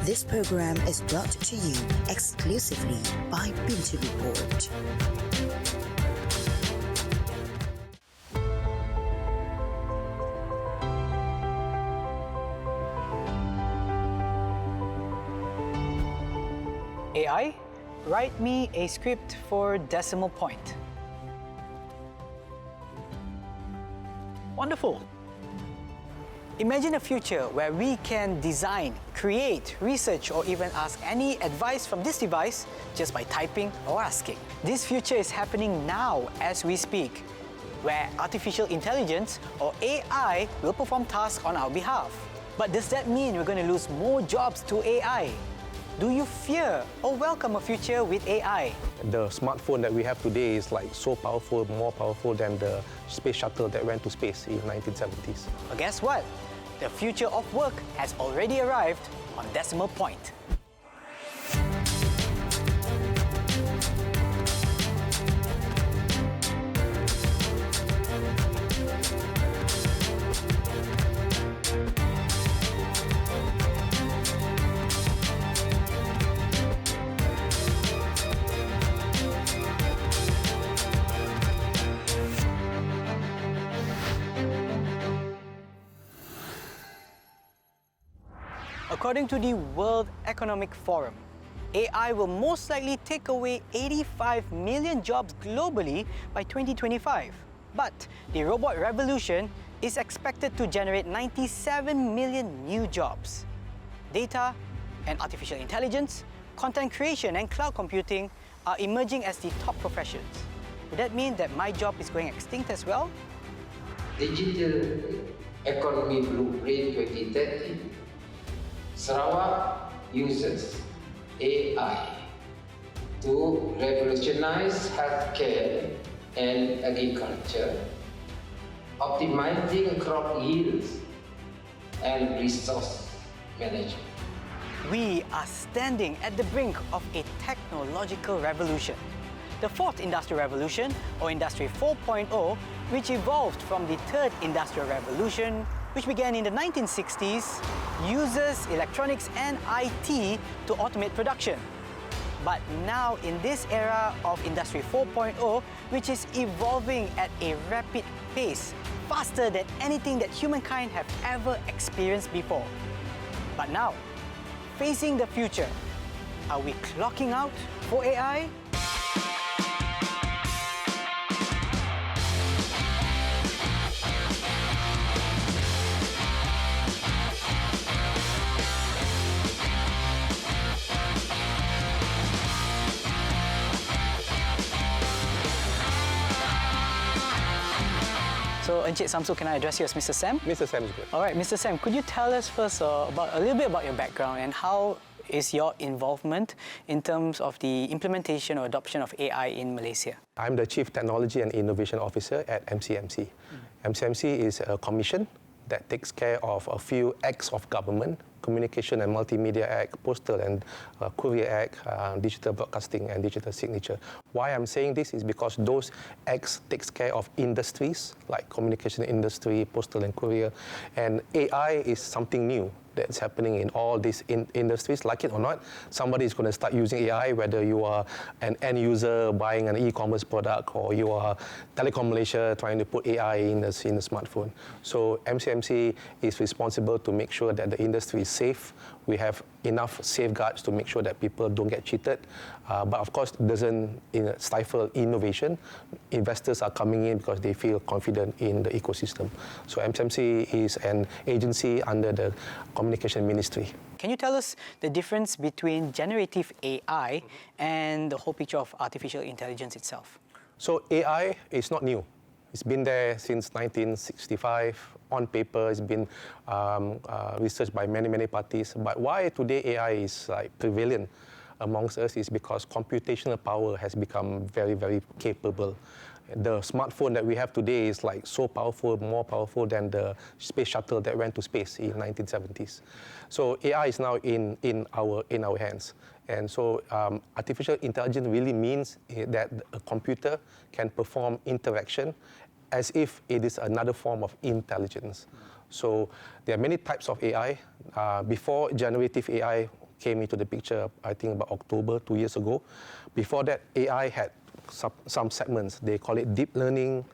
This program is brought to you exclusively by Binti Report. AI, write me a script for decimal point. Wonderful. Imagine a future where we can design, create, research, or even ask any advice from this device just by typing or asking. This future is happening now as we speak, where artificial intelligence or AI will perform tasks on our behalf. But does that mean we're going to lose more jobs to AI? Do you fear or welcome a future with AI? The smartphone that we have today is like so powerful, more powerful than the space shuttle that went to space in the 1970s. But guess what? The future of work has already arrived on Decimal Point. According to the World Economic Forum, AI will most likely take away 85 million jobs globally by 2025. But the robot revolution is expected to generate 97 million new jobs. Data and artificial intelligence, content creation and cloud computing are emerging as the top professions. Would that mean that my job is going extinct as well? Digital Economy Blueprint 2030. Sarawak uses AI to revolutionize healthcare and agriculture, optimizing crop yields and resource management. We are standing at the brink of a technological revolution. The fourth industrial revolution, or Industry 4.0, which evolved from the third industrial revolution, which began in the 1960s, uses electronics and IT to automate production. But now in this era of Industry 4.0, which is evolving at a rapid pace, faster than anything that humankind have ever experienced before. But now, facing the future, are we clocking out for AI? So, Encik Shamsul, can I address you as Mr. Sam? Mr. Sam is good. All right, Mr. Sam, could you tell us first a little bit about your background and how is your involvement in terms of the implementation or adoption of AI in Malaysia? I'm the Chief Technology and Innovation Officer at MCMC. MCMC is a commission that takes care of a few acts of government: Communication and Multimedia Act, Postal and Courier Act, Digital Broadcasting and Digital Signature. Why I'm saying this is because those acts takes care of industries like communication industry, postal and courier, and AI is something new that's happening in all these industries. Like it or not, somebody is going to start using AI, whether you are an end user buying an e-commerce product or you are Telecom Malaysia trying to put AI in the smartphone. So MCMC is responsible to make sure that the industry is safe. We have enough safeguards to make sure that people don't get cheated. But of course, it doesn't stifle innovation. Investors are coming in because they feel confident in the ecosystem. So MCMC is an agency under the Communication Ministry. Can you tell us the difference between generative AI and the whole picture of artificial intelligence itself? So AI is not new. It's been there since 1965. On paper, it's been researched by many parties. But why today AI is prevalent amongst us is because computational power has become very capable. The smartphone that we have today is so powerful, more powerful than the space shuttle that went to space in 1970s. So AI is now in our hands. And so artificial intelligence really means that a computer can perform interaction as if it is another form of intelligence. So there are many types of AI. Before generative AI came into the picture, I think about October 2 years ago. Before that, AI had some segments. They call it deep learning,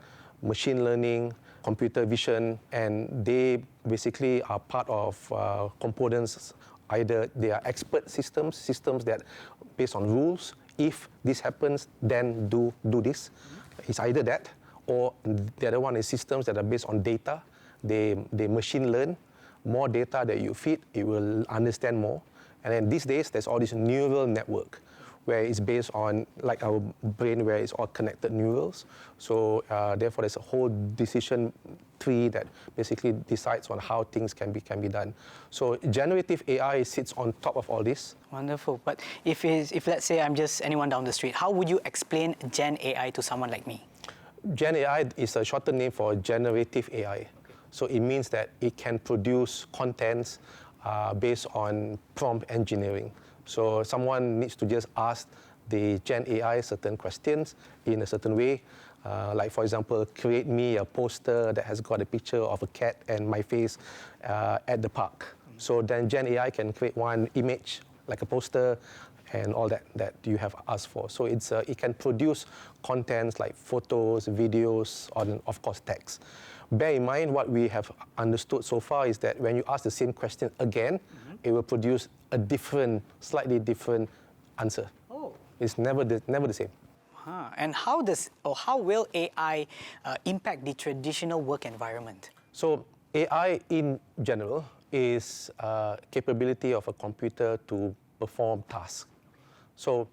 machine learning, computer vision, and they basically are part of components. Either they are expert systems that based on rules. If this happens, then do this. It's either that, or the other one is systems that are based on data. They machine learn. More data that you feed, it will understand more. And then these days, there's all this neural network, where it's based on, like our brain, where it's all connected neurals. So therefore, there's a whole decision tree that basically decides on how things can be done. So generative AI sits on top of all this. Wonderful. But if let's say I'm just anyone down the street, how would you explain Gen AI to someone like me? Gen AI is a shorter name for generative AI. Okay. So it means that it can produce contents based on prompt engineering. So someone needs to just ask the Gen AI certain questions in a certain way. Like, for example, create me a poster that has got a picture of a cat and my face at the park. So then Gen AI can create one image, like a poster, and all that you have asked for. So it can produce contents like photos, videos, and of course text. Bear in mind, what we have understood so far is that when you ask the same question again, it will produce a slightly different answer. Oh. It's never the same. And how will AI impact the traditional work environment? So AI in general is capability of a computer to perform tasks. So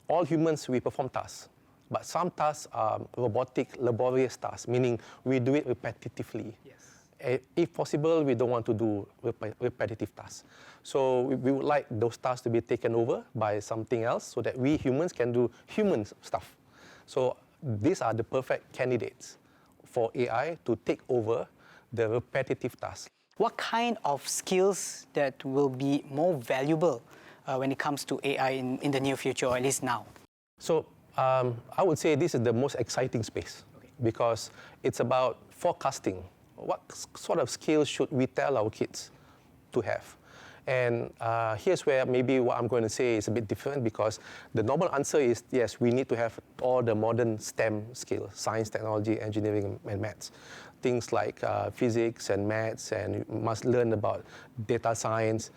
all humans, we perform tasks. But some tasks are robotic, laborious tasks, meaning we do it repetitively. Yes. If possible, we don't want to do repetitive tasks. So we would like those tasks to be taken over by something else so that we humans can do human stuff. So these are the perfect candidates for AI to take over the repetitive tasks. What kind of skills that will be more valuable when it comes to AI in the near future, or at least now? So I would say this is the most exciting space, because it's about forecasting. What sort of skills should we tell our kids to have? And here's where maybe what I'm going to say is a bit different, because the normal answer is, yes, we need to have all the modern STEM skills, science, technology, engineering, and maths. Things like physics and maths, and you must learn about data science.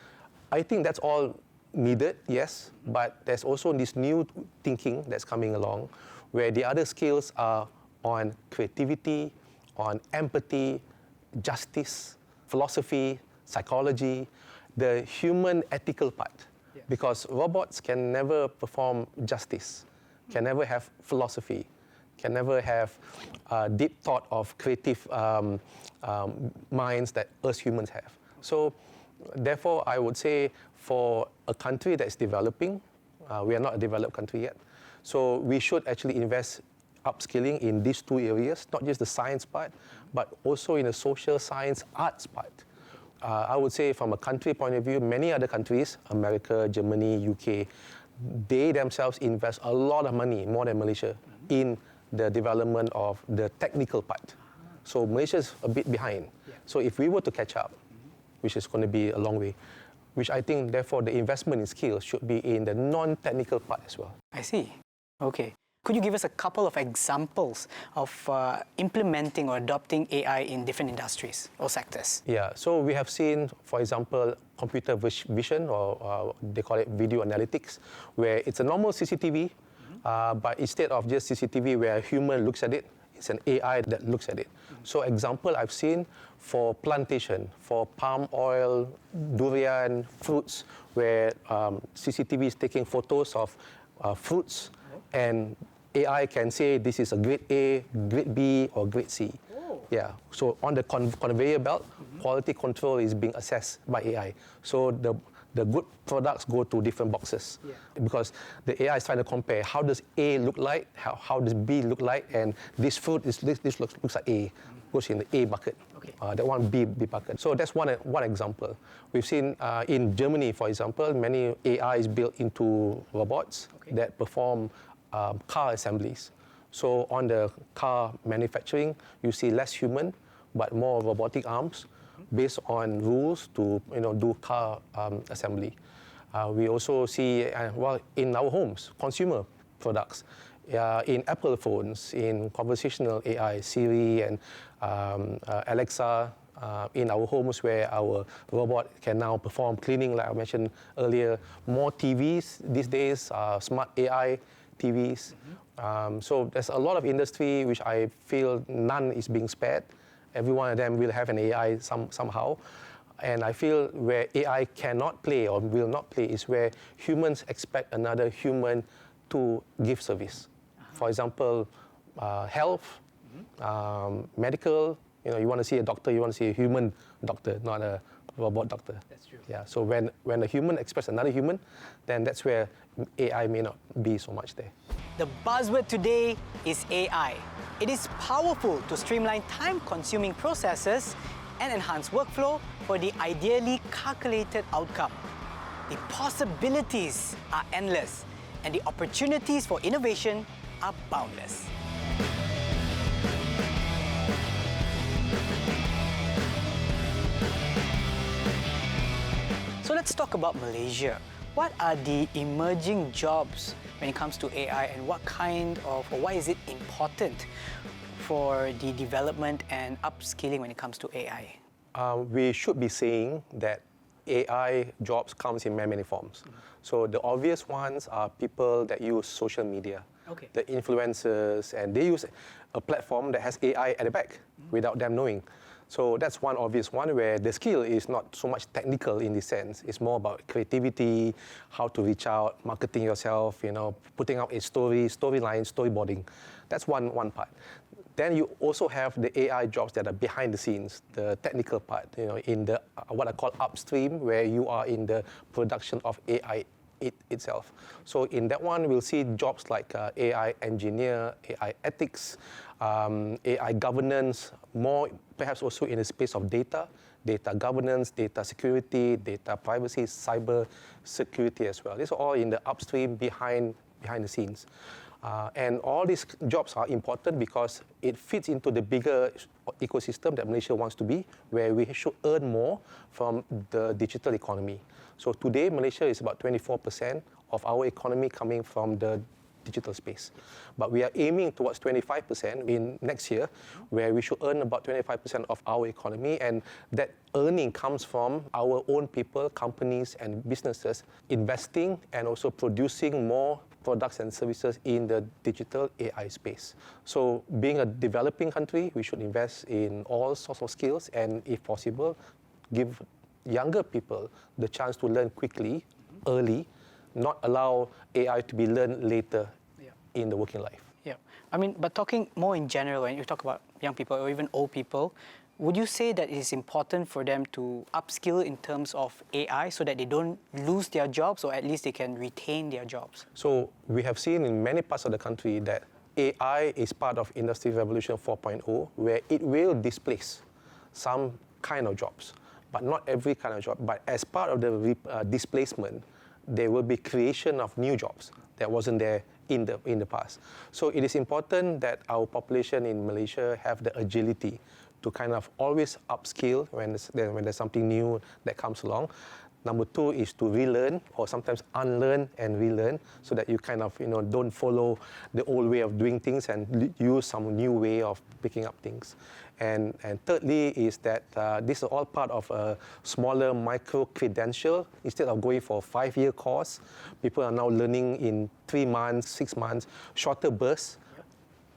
I think that's all needed, yes, but there's also this new thinking that's coming along, where the other skills are on creativity, on empathy, justice, philosophy, psychology, the human ethical part. Yeah. Because robots can never perform justice, can never have philosophy, can never have deep thought of creative minds that us humans have. So therefore, I would say for a country that's developing, we are not a developed country yet, so we should actually invest upskilling in these two areas, not just the science part, but also in the social science, arts part. I would say from a country point of view, many other countries, America, Germany, UK, they themselves invest a lot of money, more than Malaysia, in the development of the technical part. So Malaysia's a bit behind. Yeah. So if we were to catch up, which is going to be a long way, which I think, therefore, the investment in skills should be in the non-technical part as well. I see. Okay. Could you give us a couple of examples of implementing or adopting AI in different industries or sectors? Yeah, so we have seen, for example, computer vision, or they call it video analytics, where it's a normal CCTV, but instead of just CCTV where a human looks at it, it's an AI that looks at it. So example I've seen for plantation, for palm oil, durian, fruits, where CCTV is taking photos of fruits, and AI can say this is a grade A, grade B, or grade C. Oh. Yeah. So on the conveyor belt, quality control is being assessed by AI. So the good products go to different boxes, because the AI is trying to compare how does A look like, how does B look like, and this fruit this looks like A, goes in the A bucket. Okay. That one B bucket. So that's one example. We've seen in Germany, for example, many AI is built into robots that perform car assemblies. So on the car manufacturing, you see less human, but more robotic arms, based on rules to do car assembly. We also see, in our homes, consumer products, in Apple phones, in conversational AI, Siri and Alexa, in our homes where our robot can now perform cleaning, like I mentioned earlier. More TVs these days, smart AI TVs. So there's a lot of industry which I feel none is being spared. Every one of them will have an AI somehow. And I feel where AI cannot play or will not play is where humans expect another human to give service. For example, health, medical. You want to see a doctor, you want to see a human doctor, not a robot doctor. That's true. Yeah. So when a human expects another human, then that's where AI may not be so much there. The buzzword today is AI. It is powerful to streamline time-consuming processes and enhance workflow for the ideally calculated outcome. The possibilities are endless, and the opportunities for innovation are boundless. So let's talk about Malaysia. What are the emerging jobs when it comes to AI, and what kind of, or why is it important for the development and upskilling when it comes to AI? We should be saying that AI jobs comes in many forms. So the obvious ones are people that use social media, the influencers, and they use a platform that has AI at the back without them knowing. So that's one obvious one where the skill is not so much technical in this sense. It's more about creativity, how to reach out, marketing yourself, putting out a storyline, storyboarding. That's one part. Then you also have the AI jobs that are behind the scenes, the technical part, in the what I call upstream, where you are in the production of AI itself. So in that one, we'll see jobs like AI engineer, AI ethics, AI governance, more perhaps also in the space of data governance, data security, data privacy, cyber security as well. These are all in the upstream, behind the scenes. And all these jobs are important because it fits into the bigger ecosystem that Malaysia wants to be, where we should earn more from the digital economy. So today, Malaysia is about 24% of our economy coming from the digital space. But we are aiming towards 25% in next year, where we should earn about 25% of our economy, and that earning comes from our own people, companies and businesses investing and also producing more products and services in the digital AI space. So being a developing country, we should invest in all sorts of skills and, if possible, give younger people the chance to learn quickly, early, not allow AI to be learned later in the working life. Yeah, but talking more in general, when you talk about young people or even old people, would you say that it is important for them to upskill in terms of AI so that they don't lose their jobs, or at least they can retain their jobs? So we have seen in many parts of the country that AI is part of Industry Revolution 4.0, where it will displace some kind of jobs, but not every kind of job. But as part of the displacement, there will be creation of new jobs that wasn't there in the past. So it is important that our population in Malaysia have the agility to kind of always upskill when there's something new that comes along. Number two is to relearn, or sometimes unlearn and relearn, so that you kind of don't follow the old way of doing things and use some new way of picking up things. And thirdly is that this is all part of a smaller micro credential. Instead of going for a 5-year course, people are now learning in 3 months, 6 months, shorter bursts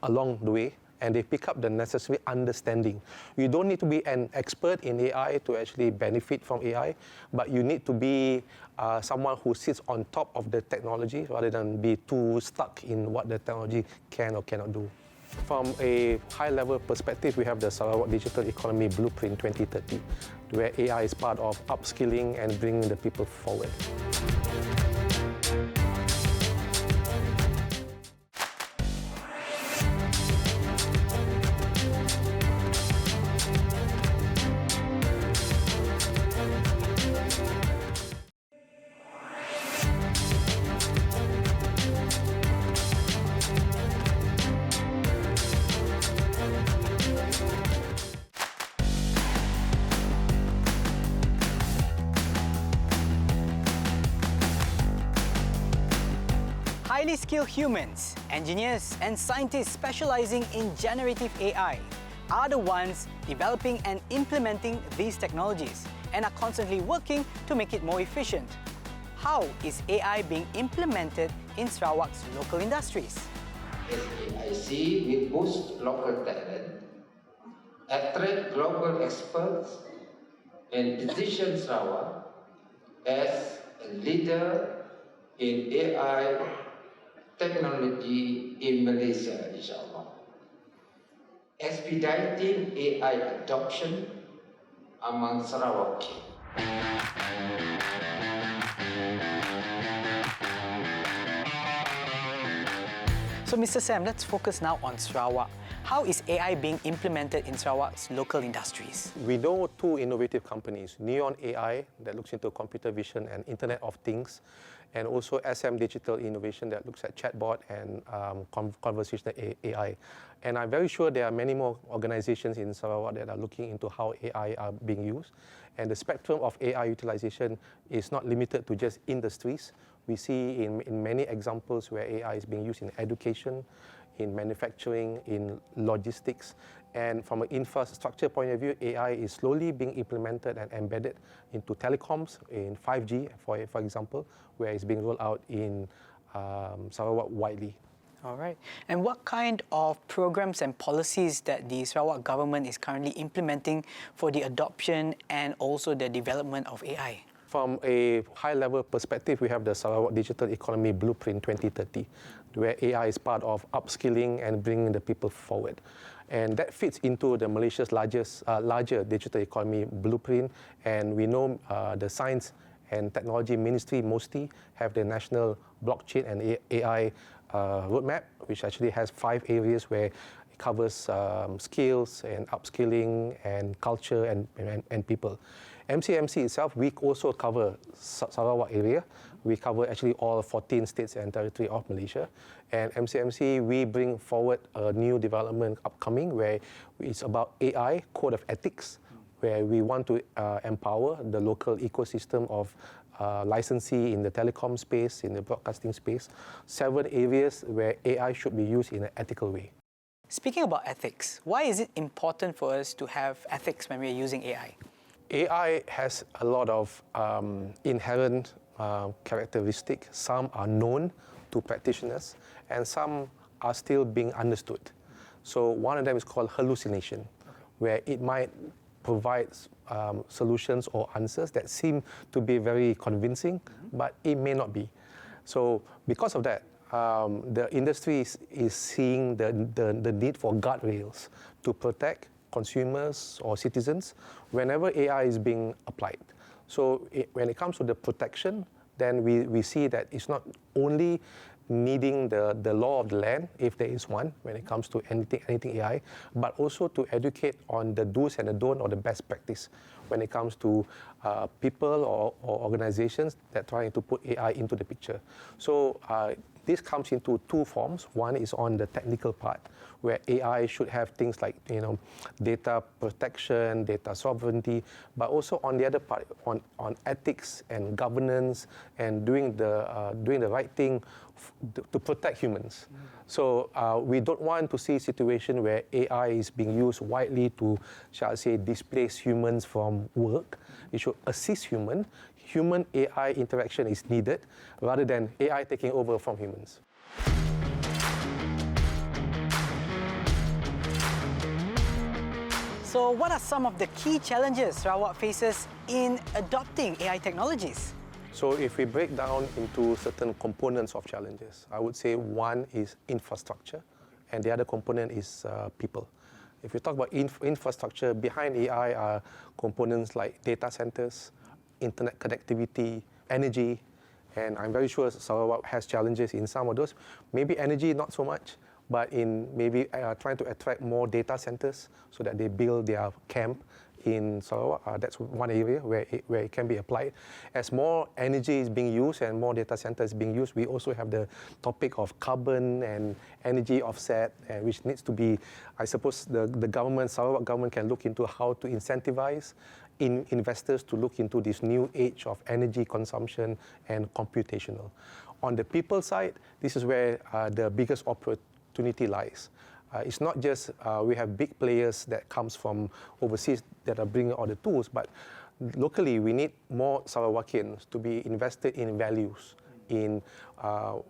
along the way, and they pick up the necessary understanding. You don't need to be an expert in AI to actually benefit from AI, but you need to be someone who sits on top of the technology rather than be too stuck in what the technology can or cannot do. From a high-level perspective, we have the Sarawak Digital Economy Blueprint 2030, where AI is part of upskilling and bringing the people forward. Highly skilled humans, engineers and scientists specializing in generative AI are the ones developing and implementing these technologies and are constantly working to make it more efficient. How is AI being implemented in Sarawak's local industries? SAIC will boost local talent, attract global experts, and position Sarawak as a leader in AI technology in Malaysia, inshallah. Expediting AI adoption among Sarawakians. So Mr. Sam, let's focus now on Sarawak. How is AI being implemented in Sarawak's local industries? We know two innovative companies, Neon AI, that looks into computer vision and Internet of Things, and also SM Digital Innovation that looks at chatbot and conversational AI. And I'm very sure there are many more organizations in Sarawak that are looking into how AI are being used. And the spectrum of AI utilization is not limited to just industries. We see in many examples where AI is being used in education, in manufacturing, in logistics, and from an infrastructure point of view, AI is slowly being implemented and embedded into telecoms, in 5G, for example, where it's being rolled out in Sarawak widely. All right. And what kind of programs and policies that the Sarawak government is currently implementing for the adoption and also the development of AI? From a high-level perspective, we have the Sarawak Digital Economy Blueprint 2030, where AI is part of upskilling and bringing the people forward. And that fits into the Malaysia's larger digital economy blueprint. And we know the Science and Technology Ministry, MOSTI, have the National Blockchain and AI Roadmap, which actually has 5 areas where it covers skills and upskilling and culture and people. MCMC itself, we also cover Sarawak area. We cover actually all 14 states and territory of Malaysia. And MCMC, we bring forward a new development upcoming where it's about AI, Code of Ethics, where we want to empower the local ecosystem of licensee in the telecom space, in the broadcasting space, 7 areas where AI should be used in an ethical way. Speaking about ethics, why is it important for us to have ethics when we're using AI? AI has a lot of inherent characteristics. Some are known to practitioners, and some are still being understood. So one of them is called hallucination, where it might provide solutions or answers that seem to be very convincing, but it may not be. So because of that, the industry is seeing the need for guardrails to protect consumers or citizens whenever AI is being applied. So when it comes to the protection, then we see that it's not only needing the law of the land, if there is one, when it comes to anything AI, but also to educate on the do's and the don't or the best practice when it comes to people or organizations that are trying to put AI into the picture. So this comes into 2 forms. One is on the technical part, where AI should have things like data protection, data sovereignty, but also on the other part, on ethics and governance and doing the right thing to protect humans. So we don't want to see a situation where AI is being used widely to, shall I say, displace humans from work. It should assist humans. Human-AI interaction is needed rather than AI taking over from humans. So what are some of the key challenges Sarawak faces in adopting AI technologies? So if we break down into certain components of challenges, I would say one is infrastructure, and the other component is people. If we talk about infrastructure, behind AI are components like data centers, internet connectivity, energy, and I'm very sure Sarawak has challenges in some of those. Maybe energy, not so much, but in maybe trying to attract more data centers so that they build their camp in Sarawak. That's one area where it can be applied. As more energy is being used and more data centers being used, we also have the topic of carbon and energy offset, which needs to be, I suppose, the government, Sarawak government can look into how to incentivize investors to look into this new age of energy consumption and computational. On the people side, this is where the biggest opportunity lies. It's not just we have big players that comes from overseas that are bringing all the tools, but locally we need more Sarawakians to be invested in values, in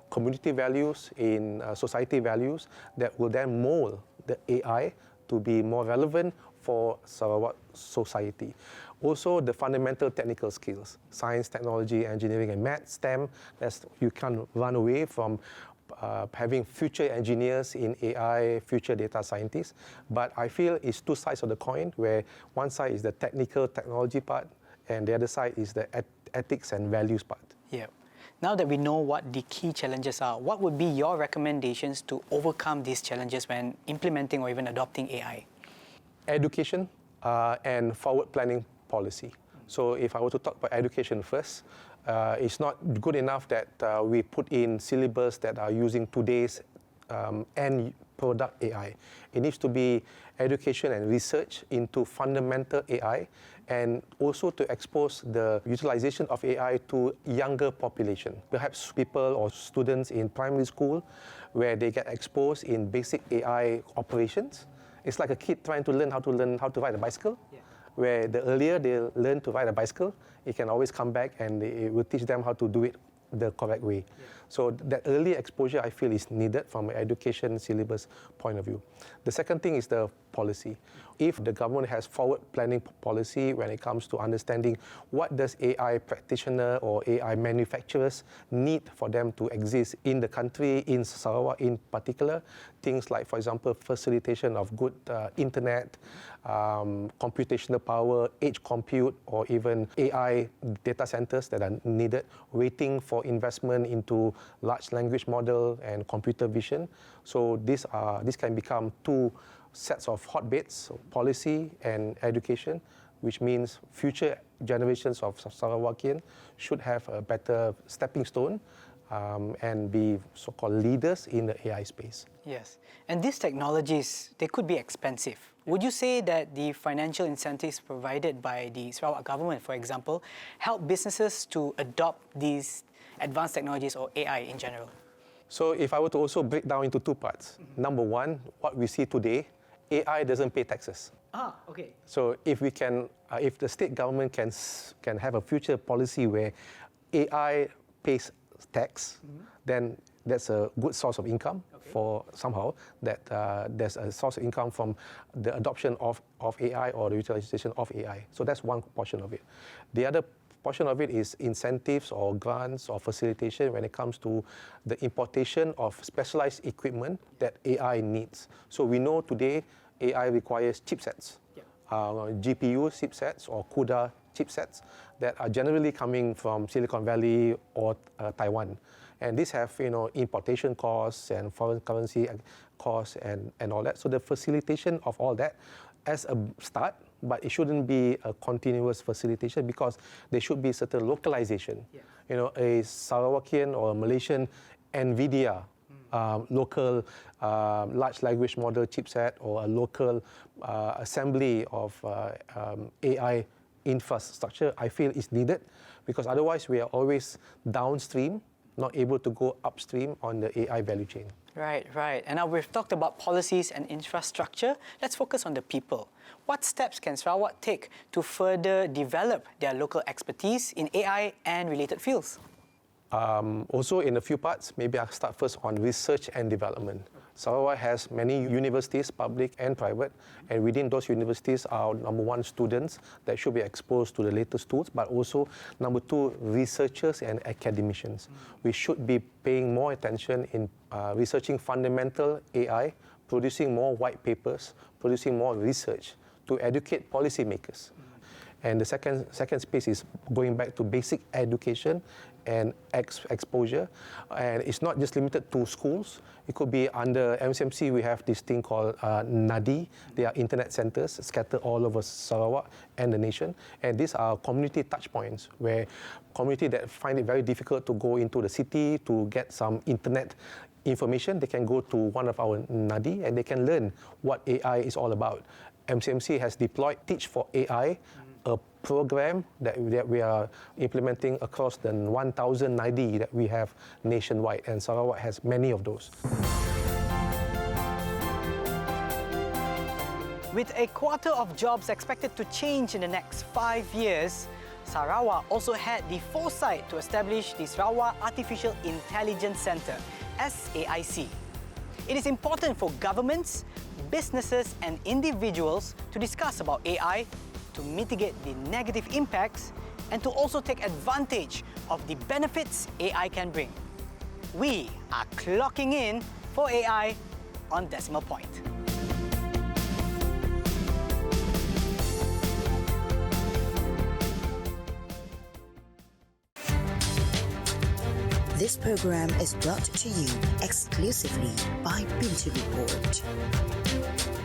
community values, in society values that will then mold the AI to be more relevant for Sarawak society. Also, the fundamental technical skills, science, technology, engineering, and math, STEM, you can't run away from having future engineers in AI, future data scientists. But I feel it's two sides of the coin, where one side is the technical technology part, and the other side is the ethics and values part. Yeah. Now that we know what the key challenges are, what would be your recommendations to overcome these challenges when implementing or even adopting AI? Education and forward planning policy. So if I were to talk about education first, it's not good enough that we put in syllabus that are using today's end product AI. It needs to be education and research into fundamental AI, and also to expose the utilization of AI to younger population. Perhaps people or students in primary school where they get exposed in basic AI operations. It's like a kid trying to learn how to ride a bicycle. Yeah. Where the earlier they learn to ride a bicycle, it can always come back and it will teach them how to do it the correct way. Yeah. So that early exposure, I feel, is needed from an education syllabus point of view. The second thing is the policy. If the government has forward planning policy when it comes to understanding what does AI practitioner or AI manufacturers need for them to exist in the country, in Sarawak in particular, things like, for example, facilitation of good internet, computational power, edge compute, or even AI data centers that are needed, waiting for investment into large language model and computer vision. So this can become two sets of hotbeds, policy and education, which means future generations of Sarawakian should have a better stepping stone and be so-called leaders in the AI space. Yes, and these technologies, they could be expensive. Would you say that the financial incentives provided by the Sarawak government, for example, help businesses to adopt these advanced technologies or AI in general? So if I were to also break down into two parts, number one, what we see today, AI doesn't pay taxes. Ah, okay. So if we can, if the state government can have a future policy where AI pays tax, then that's a good source of income for somehow that there's a source of income from the adoption of AI or the utilization of AI. So that's one portion of it. The other portion of it is incentives or grants or facilitation when it comes to the importation of specialized equipment that AI needs. So we know today AI requires chipsets, GPU chipsets or CUDA chipsets that are generally coming from Silicon Valley or Taiwan. And these have, importation costs and foreign currency costs and all that. So the facilitation of all that as a start, but it shouldn't be a continuous facilitation because there should be certain localization. Yeah. A Sarawakian or a Malaysian NVIDIA local large language model chipset or a local assembly of AI infrastructure, I feel is needed because otherwise we are always downstream, not able to go upstream on the AI value chain. Right. And now we've talked about policies and infrastructure. Let's focus on the people. What steps can Sarawak take to further develop their local expertise in AI and related fields? Also in a few parts, maybe I'll start first on research and development. Sarawak has many universities, public and private, and within those universities are, number one, students that should be exposed to the latest tools, but also, number two, researchers and academicians. We should be paying more attention in researching fundamental AI, producing more white papers, producing more research to educate policymakers. And the second space is going back to basic education and exposure. And it's not just limited to schools. It could be under MCMC, we have this thing called NADI. They are internet centers scattered all over Sarawak and the nation. And these are community touch points where community that find it very difficult to go into the city to get some internet information, they can go to one of our NADI and they can learn what AI is all about. MCMC has deployed Teach for AI a program that we are implementing across the 1,000 NIDI that we have nationwide, and Sarawak has many of those. With a quarter of jobs expected to change in the next 5 years, Sarawak also had the foresight to establish the Sarawak Artificial Intelligence Centre, SAIC. It is important for governments, businesses and individuals to discuss about AI, to mitigate the negative impacts and to also take advantage of the benefits AI can bring. We are clocking in for AI on Decimal Point. This program is brought to you exclusively by Pintu Report.